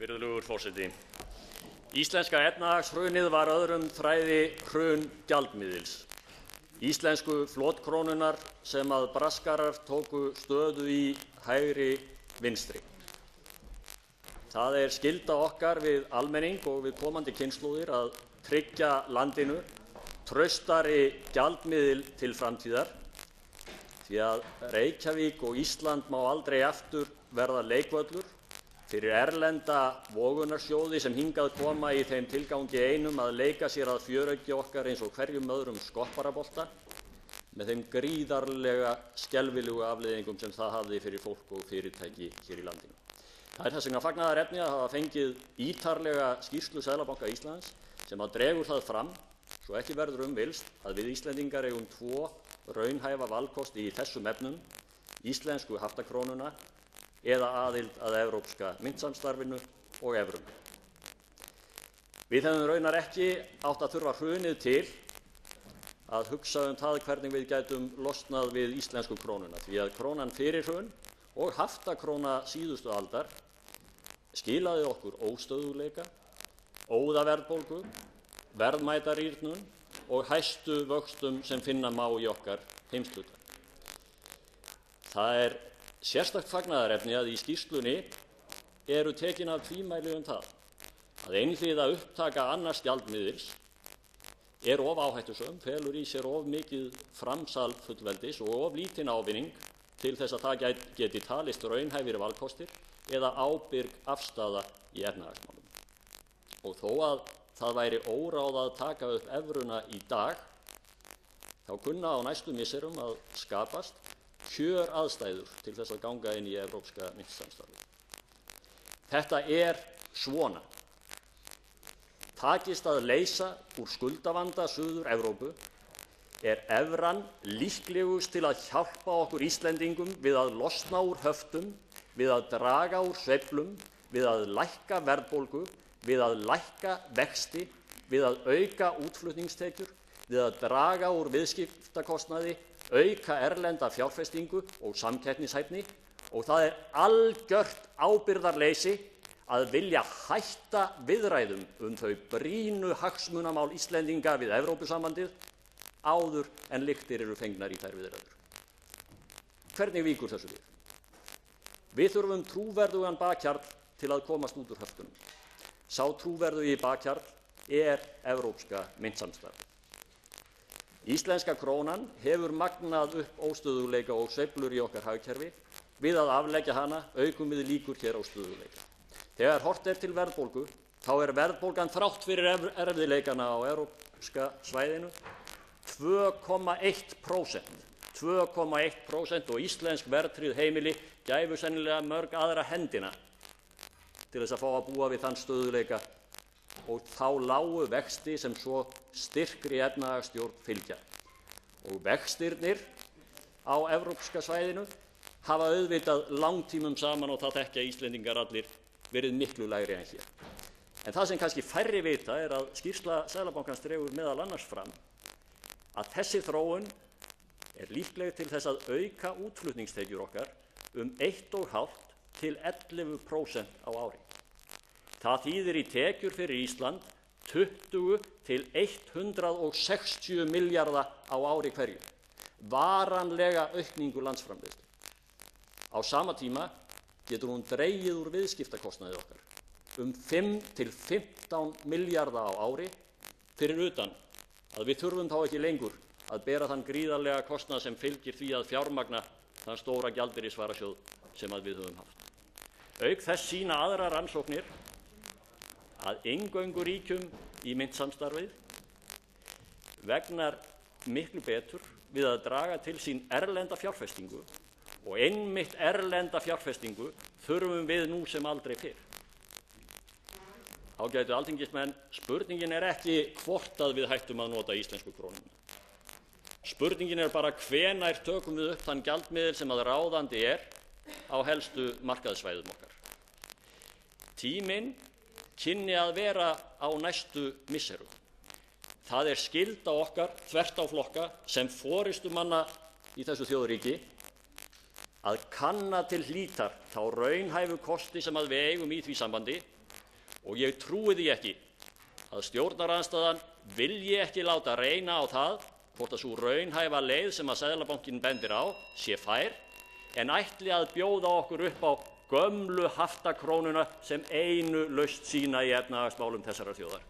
Virðulegur forseti. Íslenska efnahagshrunið var öðrum þræði hrun gjaldmiðils. Íslensku flotkrónunnar sem að braskarar tóku stöðu í hægri vinstri. Það er skylda okkar við almenning og við komandi kynslóðir að tryggja landinu traustari gjaldmiðil til framtíðar, því að Reykjavík og Ísland má aldrei aftur verða leikvöllur fyrir erlenda vogunarsjóði sem hingað koma í þeim tilgangi einum að leika sér að fjörauki okkar eins og hverjum öðrum skopparabolta með þeim gríðarlega skelfilegu afleiðingum sem það hafði fyrir fólk og fyrirtæki hér í landinu. Það er þess vegna fagnaðarefni að hafa fengið ítarlega skýrslu Seðlabanka Íslands sem að dregur það fram, svo ekki verður villst, að við Íslendingar eigum tvo raunhæfa valkosti í þessum efnum, íslensku haftakrónuna eða aðild að evrópska myntsamstarfinu og evrunni. Við hefðum raunar ekki átt að þurfa hrunið til að hugsa það hvernig við gætum losnað við íslensku krónuna, því að krónan fyrir hrun og haftakróna síðustu aldar skilaði okkur óstöðugleika, óðaverðbólgu, verðmætarýrnun og hæstu vöxtum sem finna má í okkar heimshluta. Það er sérstakt fagnaðarefni að í skýrslunni eru tekin af tvímæli það að einhliða upptaka annars gjaldmiðils er of áhættusöm, felur í sér of mikið framsal fullveldis og of lítinn ávinning til þess að það geti talist raunhæfir valkostir eða ábyrg afstaða í efnahagsmálum. Og þó að það væri óráð að taka upp evruna í dag, þá kunna á næstu misserum að skapast kjöraðstæður til þess að ganga inn í evrópska myntsamstarfið. Þetta er svona. Takist að leysa úr skuldavanda Suður-Evrópu er evran líklegust til að hjálpa okkur Íslendingum við að losna úr höftum, við að draga úr sveiflum, við að lækka verðbólgu, við að lækka vexti, við að auka útflutningstekjur, við að draga úr viðskiptakostnaði, auka erlenda fjárfestingu og samkeppnishæfni, og það er algjört ábyrgðarleysi að vilja hætta viðræðum þau brýnu hagsmunamál Íslendinga við Evrópusambandið áður en lyktir eru fengnar í þær viðræður. Hvernig víkur þessu við? Við þurfum trúverðugan bakhjarl til að komast út úr höftunum. Sá trúverðugi bakhjarl er evrópska myntsamstarfið. Íslenska krónan hefur magnað upp óstöðugleika og sveiflur í okkar hagkerfi. Við að afleggja hana aukum við líkur hér á stöðugleika. Þegar horft er til verðbólgu, þá er verðbólgan þrátt fyrir erfiðleikana á evrópska svæðinu 2,1%. 2,1% og íslensk verðtryggð heimili gæfu sennilega mörg aðra hendina til þess að fá að búa við þann stöðugleika og þá lágu vexti sem svo styrkri efnahagsstjórn fylgja. Og vextirnir á evrópska svæðinu hafa auðvitað langtímum saman, og það þekkja Íslendingar allir, verið miklu lægri en hér. En það sem kannski færri vita er að skýrsla Seðlabankans dregur meðal annars fram að þessi þróun er líkleg til þess að auka útflutningstekjur okkar 1,5 til 11% á ári. Það þýðir í tekjur fyrir Ísland 20 til 160 milljarða á ári hverju, varanlega aukningu landsframleiðslu. Á sama tíma getur hún dregið úr viðskiptakostnaði okkar 5 til 15 milljarða á ári, fyrir utan að við þurfum þá ekki lengur að bera þann gríðarlega kostnað sem fylgir því að fjármagna þann stóra gjaldeyrisvarasjóð sem við höfum haft. Auk þess sýna aðrar rannsóknir að eingöngu ríkjum í myntsamstarfið vegnar miklu betur við að draga til sín erlenda fjárfestingu, og einmitt erlenda fjárfestingu þurfum við nú sem aldrei fyrr. Ágætu alþingismenn, spurningin er ekki hvort að við hættum að nota íslensku krónuna. Spurningin er bara hvenær tökum við upp þann gjaldmiðil sem að ráðandi er á helstu markaðssvæðum okkar. Tíminn kynni að vera á næstu misserum. Það er skylda okkar þvert á flokka sem forystumanna í þessu þjóðríki að kanna til hlítar þá raunhæfu kosti sem við eigum í því sambandi og ég trúi því ekki að stjórnarandstaðan vilji ekki láta reyna á það hvort sú raunhæfa leið sem Seðlabankinn bendir á sé fær, en ætli að bjóða okkur upp á gömlu haftakrónuna sem einu lausn sína í efnahagsmálum þessarar þjóðar.